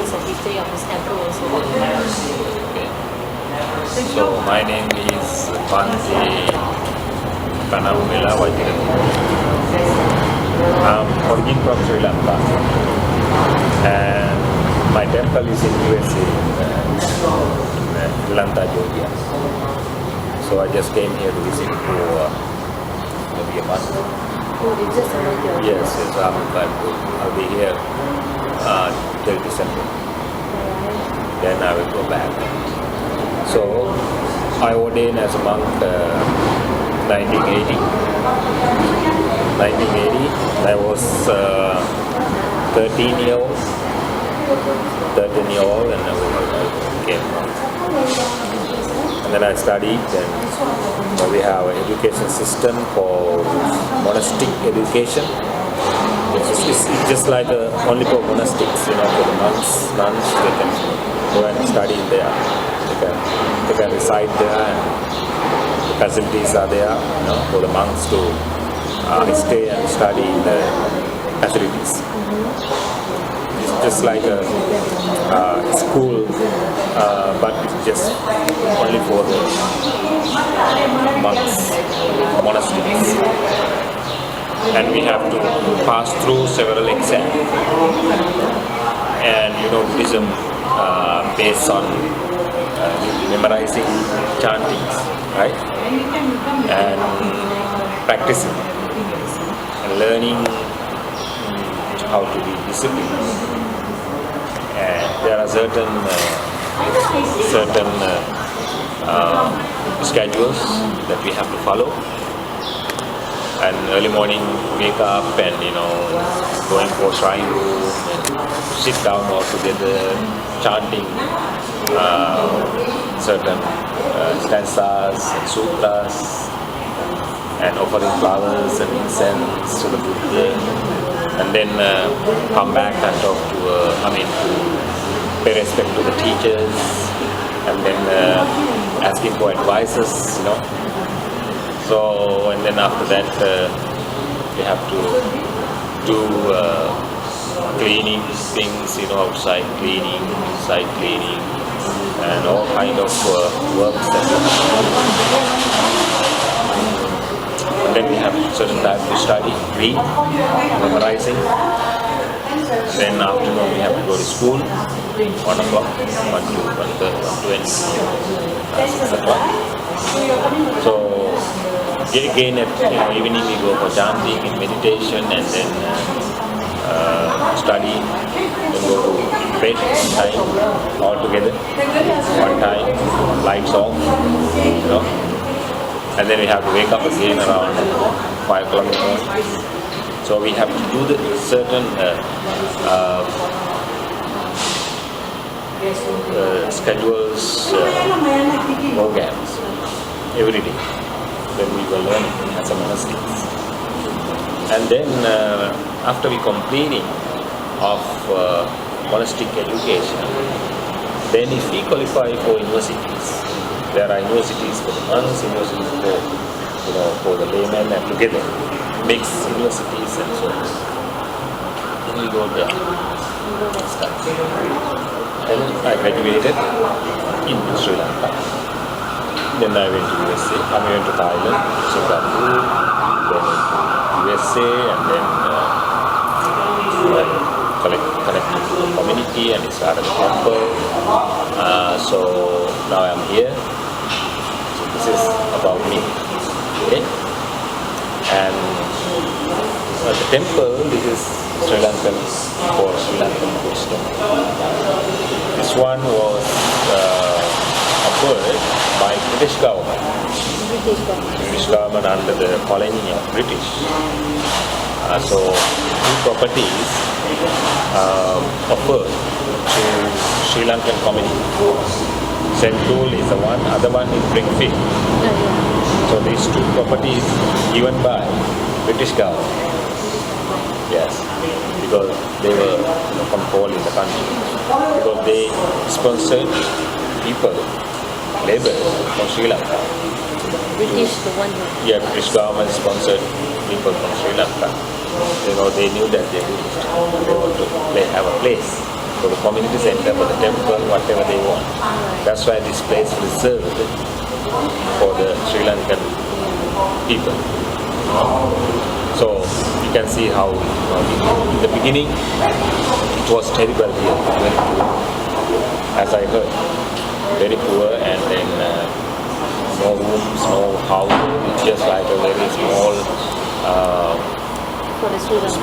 us a history of this temple also. Okay. So my name is Panji Kanamela Vajirath. I'm originally from Sri Lanka, and my temple is in USA, in Atlanta, Georgia. So I just came here to visit for maybe a month. Oh, it's just a month here. Yes, I'll be here till December. Then I will go back. So I ordained as a monk 1980. I was 13 years old, and I became monk. And then I studied, and we have an education system called monastic education. It's just like only for monastics, for the nuns, they can go and study there. They can reside there, and the facilities are there, for the monks to stay and study in the facilities. It's just like a school, but it's just only for the monks, monastics. And we have to pass through several exams. And Buddhism based on memorizing chantings, right? And practicing and learning how to be disciplined. And there are certain schedules that we have to follow. And early morning, wake up and going for shrine room and sit down all together, chanting certain stanzas and sutras, and offering flowers and incense to the Buddha, and then come back and talk to pay respect to the teachers, and then asking for advices, So, and then after that, we have to do cleaning things, outside cleaning, inside cleaning, and all kind of works. And then we have certain time to study, read, memorizing. Then afternoon we have to go to school, 1 o'clock, 1 to 1:30, 6 o'clock. So again at evening we go for chanting and meditation, and then study, then go to bed one time, all together, one time, lights off, and then we have to wake up again around 5 o'clock in the morning. So we have to do the certain schedules, programs every day. Then we will learn as a monastics. And then after we completing of monastic education, then if we qualify for universities, there are universities for the monks, universities for the laymen, and together mixed universities and so on. Then we go there. Then I graduated in Sri Lanka. Then I went to USA, I went to Thailand, Singapore, then USA, and then connected to the community and started a temple. So now I'm here. So this is about me. Okay? And the temple, this is Sri Lankan for Sri Lankan Buddhist temple. This one was offered by British government. British government under the colony of British. So two properties offered to Sri Lankan community. Sentul is the one, other one is Brickfield. So these two properties given by British government. Yes, because they were controlling the country. Because they sponsored people, labor from Sri Lanka. British, the one who... Yeah, British government sponsored people from Sri Lanka. They knew that they want to have a place for the community center, for the temple, whatever they want. That's why this place is reserved for the Sri Lankan people. So you can see how in the beginning it was terrible here, very poor, as I heard, very poor, and then no rooms, no house, it's just like a very small, For the students.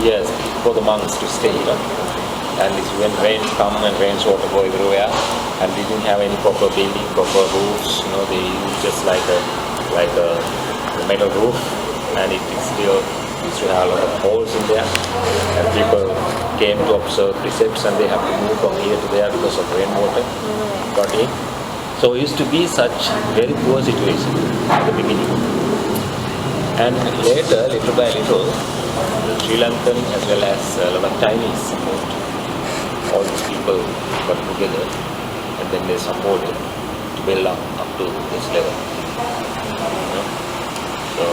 yes, for the monks to stay, And it's when rains come and rains water go everywhere, and they didn't have any proper building, proper roofs, they use just like a metal roof, and it is still used to have a lot of holes in there, and people came to observe precepts, and they have to move from here to there because of rainwater got in. So it used to be such very poor situation at the beginning. And later, little by little, the Sri Lankan as well as a lot of Chinese support. All these people got together, and then they supported to build up to this level. So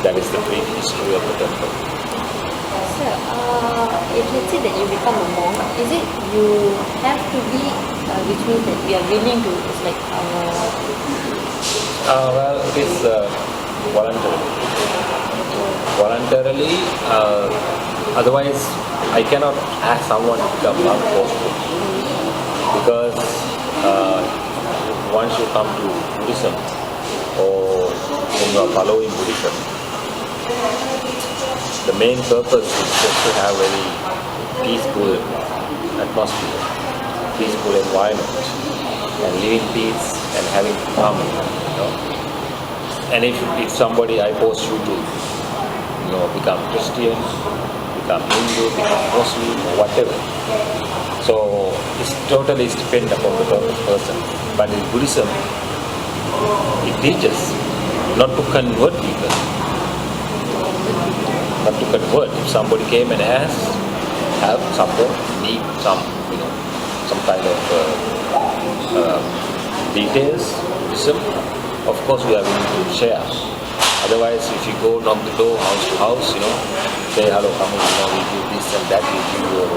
that is the brief history of the temple. Sir, if let's say that you become a monk, is it you have to be, which means that we are willing to, it's like Well, it is voluntary. Voluntarily, otherwise I cannot ask someone to become monk forcefully, because once you come to Buddhism, or when you are following Buddhism, the main purpose is just to have very peaceful atmosphere, peaceful environment, and live in peace and having harmony. And if somebody I force you to, become Christian, become Hindu, become Muslim, or whatever. So it's totally dependent upon the person. But in Buddhism, it teaches not to convert people. Not to convert. If somebody came and asked, have support, need some kind of details, Buddhism, of course we are willing to share. Otherwise, if you go knock the door house to house, say hello, come in, we give this and that, we give you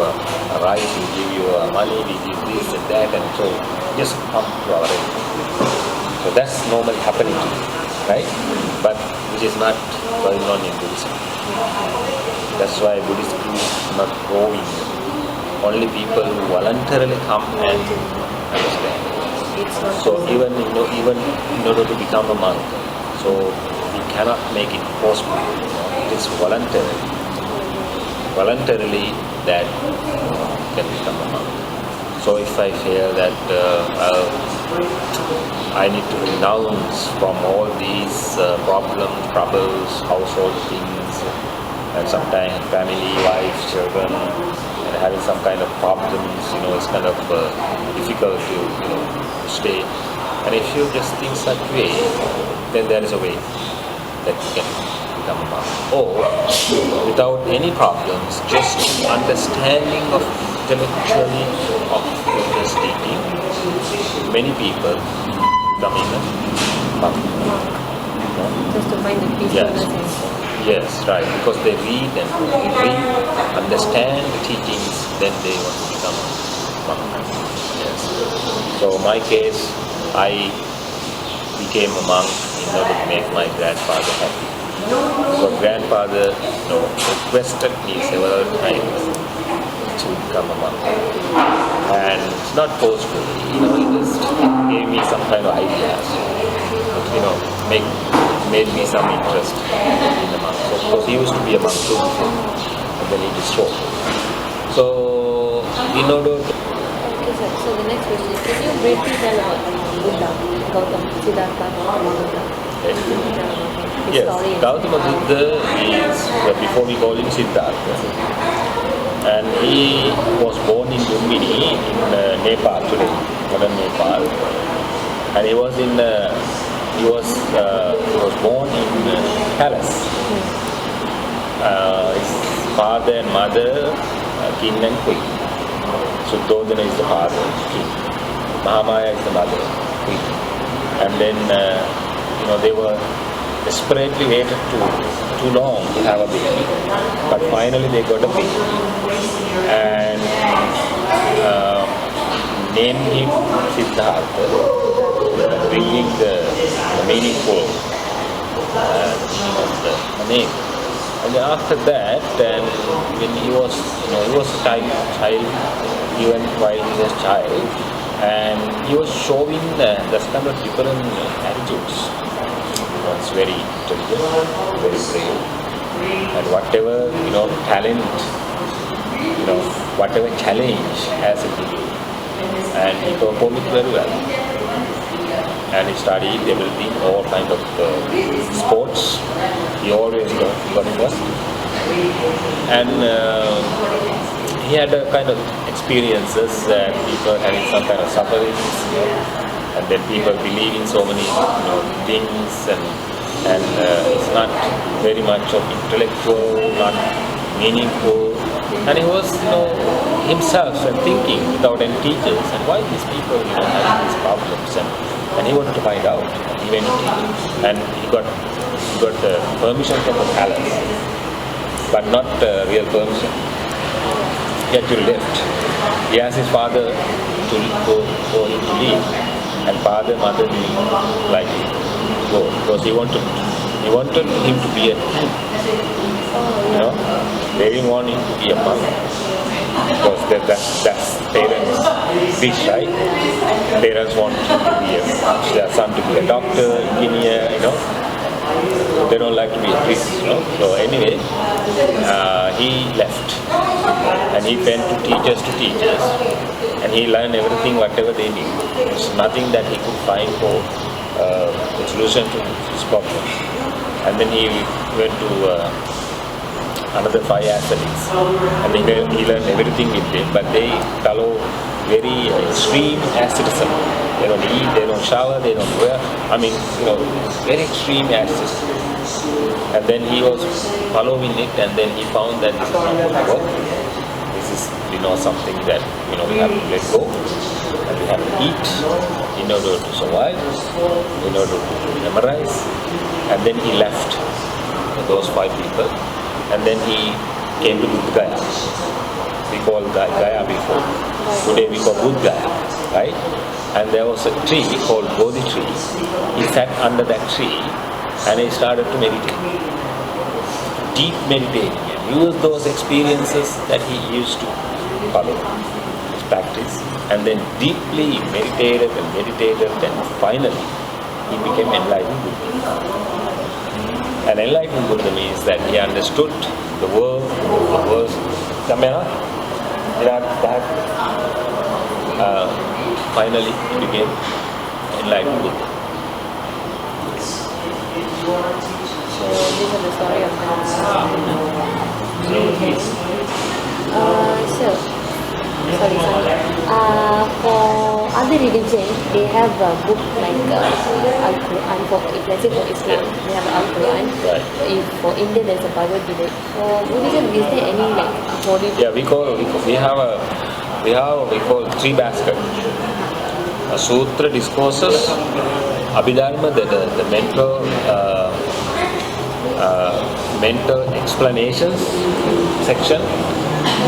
rice, we give you money, we give this and that, and so just come to our aid. So that's normally happening to you, right? But which is not going on in Buddhism. That's why Buddhist group is not growing. Only people who voluntarily come and understand. So even in order to become a monk, so we cannot make it forceful. It is voluntary. Voluntarily that can become a monk. So if I feel that I need to renounce from all these problems, troubles, household things, and sometimes family, wife, children, and having some kind of problems, it's kind of difficult to stay. And if you just think such way, then there is a way that you can become a monk. Or without any problems, just understanding of intellectually of Buddha's teaching, many people become a monk. just to find the peacefulness. Yes, right. Because they read and understand the teachings, then they want to become a monk. Yes. So in my case, I became a monk in order to make my grandfather happy. So grandfather requested me several times to become a monk. And it's not forceful, he just gave me some kind of ideas, made me some interest in the monk. So of course he used to be a monk too before, and then he destroyed. So in order to Okay, sir. So the next question is, can you briefly tell about Buddha, Gautama, Siddhartha, Gautama Buddha? His yes, story. Gautama Buddha is, before we call him Siddhartha, and he was born in Lumbini in Nepal today, modern Nepal, and he was born in palace. His father and mother, king and queen. Suddhodana is the father, king. Mahamaya is the mother, queen. And then they were desperately waited to too long to have a baby, but finally they got a baby and named him Siddhartha, bringing the meaningful the name. And then after that, then when he was a child, even while he was a child, and he was showing that kind of different attitudes. He was very intelligent, very brave, and whatever talent, whatever challenge as it is, and he performed it very well. And he studied everything, all kind of sports. He always got first. And he had a kind of experiences that people having some kind of sufferings, and then people believe in so many things, and it's not very much of intellectual, not meaningful. And he was himself and thinking without any teachers, and why these people having these problems, and he wanted to find out. He went to teach, and he got permission from the palace, but not real permission. He actually left. He asked his father to go for him to leave, and father, mother didn't like him to go because he wanted him to be a king. They didn't want him to be a monk because that's parents' wish, right? Parents want their son to be a doctor, engineer, They don't like to be a priest, So anyway, he left, and he went to teachers, and he learned everything, whatever they need. There's nothing that he could find for the solution to his problem. And then he went to another 5 ascetics, and he learned everything with them, but they follow very extreme asceticism. They don't eat, they don't shower, they don't wear. Very extreme asceticism. And then he was following it, and then he found that this is not going to work. This is something that we have to let go, and we have to eat in order to survive, in order to memorize. And then he left those 5 people. And then he came to Buddh Gaya. We call Gaya before. Today we call Buddh Gaya, right? And there was a tree called Bodhi tree. He sat under that tree and he started to meditate. Deep meditating. And used those experiences that he used to follow, his practice. And then deeply meditated, and finally he became enlightened Buddha. And enlightened Buddha means that he understood the world, the verse. Finally he became enlightened Buddha. So this is the story of for other religions, they have a book like Al-Quran. If let's say for Islam, they have Al-Quran. Right. If for India, there's a Bhagavad Gita. For Buddhism, is there any holy? Yeah, we call 3 baskets. A sutra discourses, Abhidharma, the mental explanations section,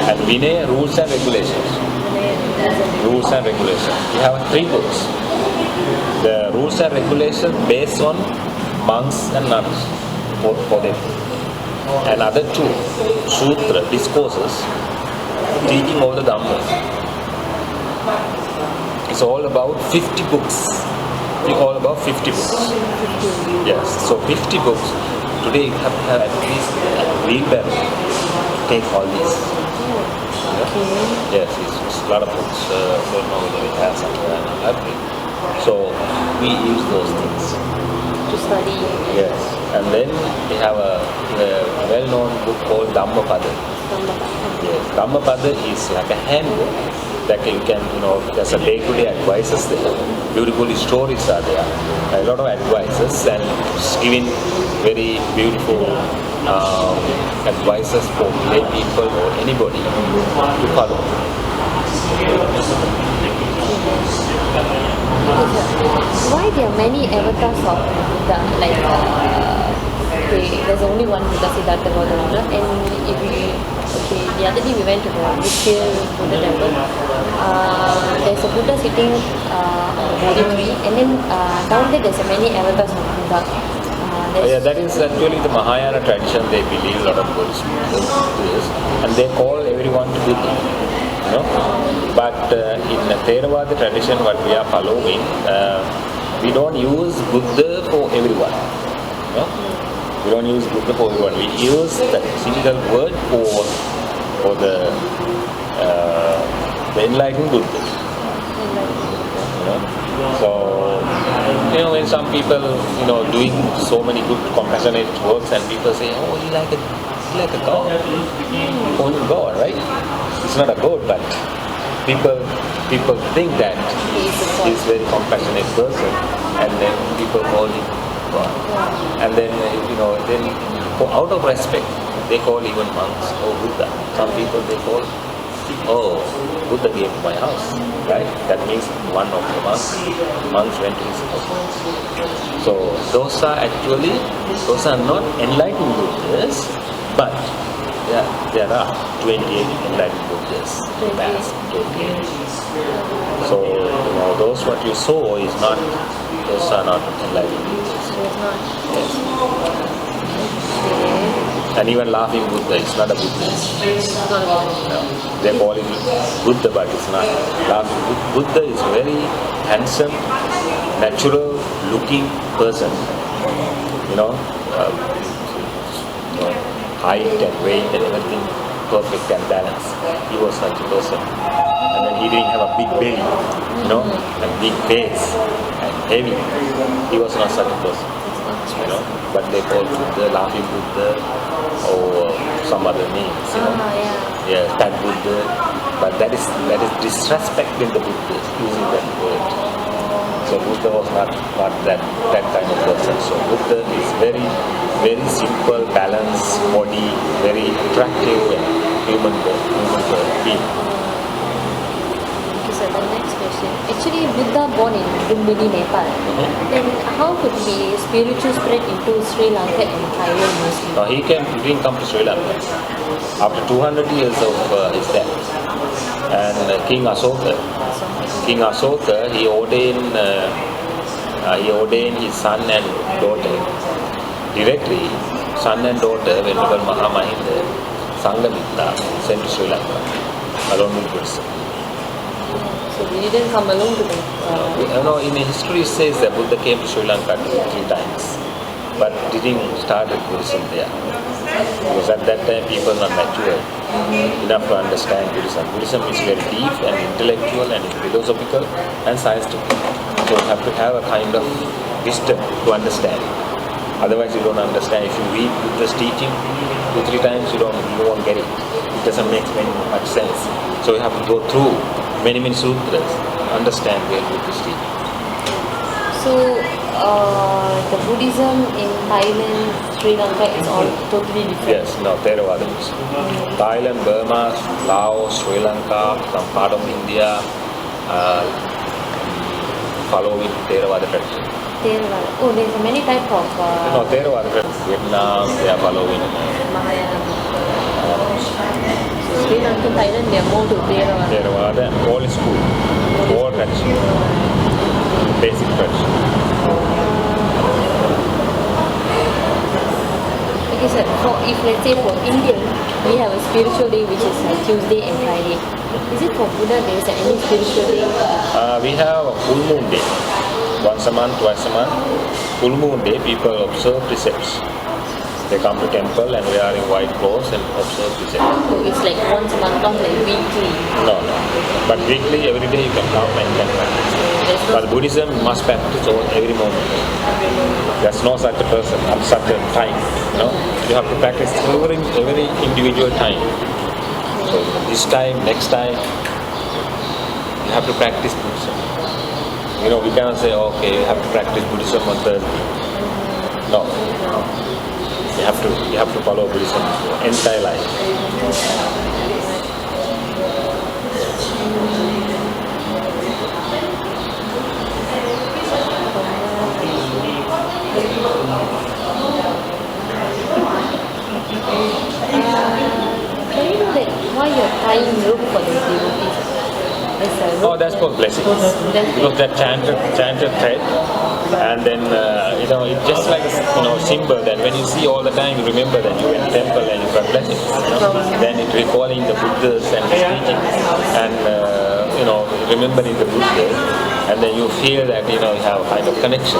and Vinaya, rules and regulations. Rules and regulations. We have 3 books. The rules and regulations based on monks and nuns for them. And other 2, sutra, discourses, teaching all the Dhammas. It's all about 50 books. It's all about 50 books. Yes, so 50 books. Today you have to have at least a wheelbarrow to take all these. Yes, it's a lot of books. Don't know whether it has something in the library. So we use those things to study. Yes, and then we have a well-known book called Dhammapada. Yes, Dhammapada is like a handbook that you can, there's a day-to-day advices there. Beautiful stories are there. A lot of advices, and it's giving very beautiful advices for lay people or anybody to follow. Why there are many avatars of Buddha? Like okay, there's only one Buddha, Siddhartha Gautama, and if we, okay, the other day we went to the Whitfield Buddha temple. There's a Buddha sitting on a Bodhi tree, and then down there there's many avatars of Buddha. Yeah, that is actually the Mahayana tradition. They believe a lot of Buddhists do this, and they call everyone to Buddha. You know, but in the Theravada tradition, what we are following, we don't use Buddha for everyone. You know? We don't use Buddha for everyone. We use that single word for the enlightened Buddha. You know? So, you know, when some people, you know, doing so many good compassionate works, and people say, oh, you like a god, only God, right? It's not a god, but people think that he's a very compassionate person, and then people call him God. And then, you know, then out of respect, they call even monks, oh, Buddha. Some people they call, oh, Buddha came to my house, right? That means one of the monks went to his house. So those are not enlightened Buddhas, but there are 28 enlightened Buddhas past 28. So, you know, those what you saw is not, those are not enlightened Buddhas. Yes. And even laughing Buddha is not a Buddha. No. They call it Buddha, but it's not. Laughing Buddha is a very handsome, natural looking person. You know, height and weight and everything perfect and balanced. He was such a person. And then he didn't have a big belly, you know, and big face and heavy. He was not such a person. You know, but they call Buddha, laughing Buddha, or some other names, you know. Yeah, that Buddha. But that is disrespecting the Buddha, using that word. So Buddha was not that kind of person. So Buddha is very, very simple, balanced body, very attractive and human being. So the next question. Actually, Buddha born in Lumbini, Nepal. Then how could be spiritual spread into Sri Lanka and Thailand mostly? No, he didn't come to Sri Lanka after 200 years of his death. And King Asoka, he ordained his son and daughter directly. Son and daughter, Venerable Mahamahinda, Sanghamitra, sent to Sri Lanka along with Buddhism. So he didn't come alone to them? No, in history it says that Buddha came to Sri Lanka 3 times, but didn't start Buddhism there. Because at that time people are mature enough to understand Buddhism. Buddhism is very deep and intellectual and philosophical and scientific. So you have to have a kind of wisdom to understand. Otherwise you don't understand. If you read Buddha's teaching 2-3 times, you won't get it. It doesn't make much sense. So you have to go through many sutras, understand where Buddha's teaching. So the Buddhism in Thailand, Sri Lanka is all totally different? Yes, no, Theravada Buddhism. Thailand, Burma, Laos, Sri Lanka, some part of India following Theravada tradition. Theravada. Oh, there's many types of... No, Theravada tradition. Vietnam, they are following Mahayana. Sri Lanka, Thailand, they are more to Theravada. Theravada and all is school. All tradition. Basic tradition. Okay, sir. If let's say for Indian, we have a spiritual day which is Tuesday and Friday. Is it for Buddha there is any spiritual day? We have a full moon day. Once a month, twice a month. Full moon day, people observe precepts. They come to temple and wearing white clothes and observe precepts. So it's like once a month, not like weekly? No. But weekly, every day you can come and can practice. But Buddhism must practice every moment. There's no such a person at such a time. You know? You have to practice every individual time. So this time, next time, you have to practice Buddhism. You know, we cannot say, okay, you have to practice Buddhism on Thursday. No. You have to follow Buddhism your entire life. Oh, that's for blessings. Because that chanted thread, and then it's just like symbol that when you see all the time, you remember that you went to temple and you got blessings. Then it recalling the Buddhas and his teachings, and remembering the Buddhas, and then you feel that you have a kind of connection.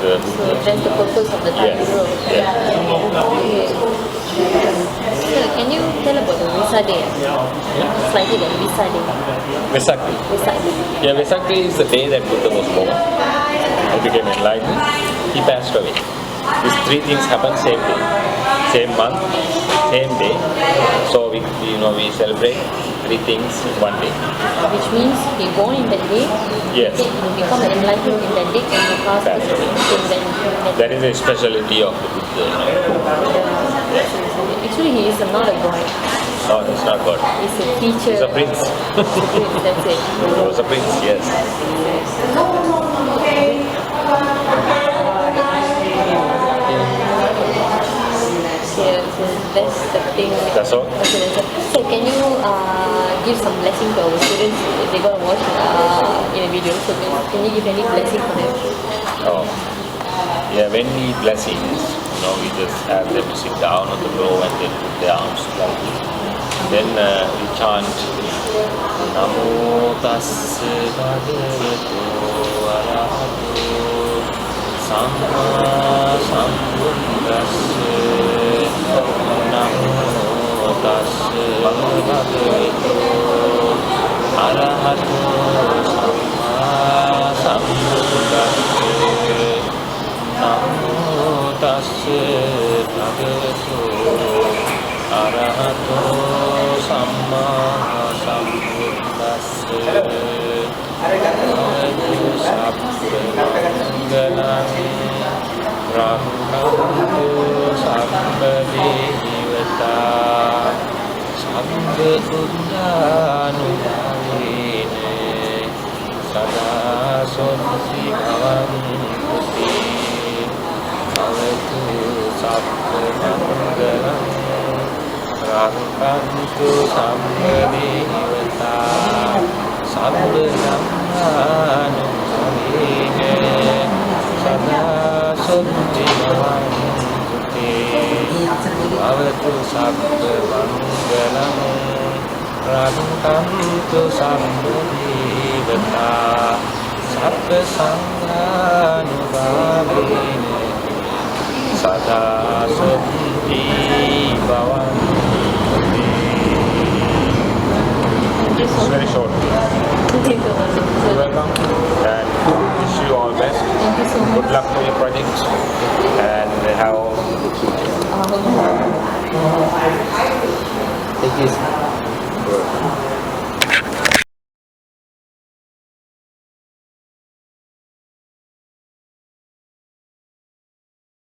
So that's the purpose of the Thai road. Yes. Okay. So can you tell about the Vesak Day? Slightly the Vesak Day. Vesak Day. Vesak Day. Yeah, Vesak Day is the day that Buddha was born. He became enlightened. He passed away. These three things happen same day, same month, same day. So we celebrate three things in one day. Which means he born in that day. Yes. He become enlightened in that day and he passed away. So That is a specialty of the Buddha. Actually, he is not a god. No, it's not God. He's a teacher. He's a prince. That's it. He was a prince, yes. Yeah, so that's the thing. That's all? Okay, that's all. So can you give some blessing to our students if they're going to watch in a video? So can you give any blessing for them? Oh. Yeah, when we blessings, we just have them to sit down on the floor and then put their arms lightly. Then we chant Namo Tassa Bhagavato Arahato Samma Sambuddhassa Namo Tassa Bhagavato Arahato Samma Sambuddhassa Namo Tassa Bhagavato Arahato Samma Sambuddhassa Sabbamangalam Rakhantu Sabbadevata Sabbabuddhanubhavene Sada Sodhi Bhavantuti Bhavatu Sabbamangalam Rakhantu Sabbadevata Sabbamangalamubhavene Sada Sodhi Bhavantuti Bhavatu Sabbamangalam Rakhantu Sabbadevata Sabbasanganubhavene Sada Sodhi Bhavantuti. It's very short. Thank you so much. You're welcome, and wish you all best. Thank you so much. Good luck for your project, and have take this. Good.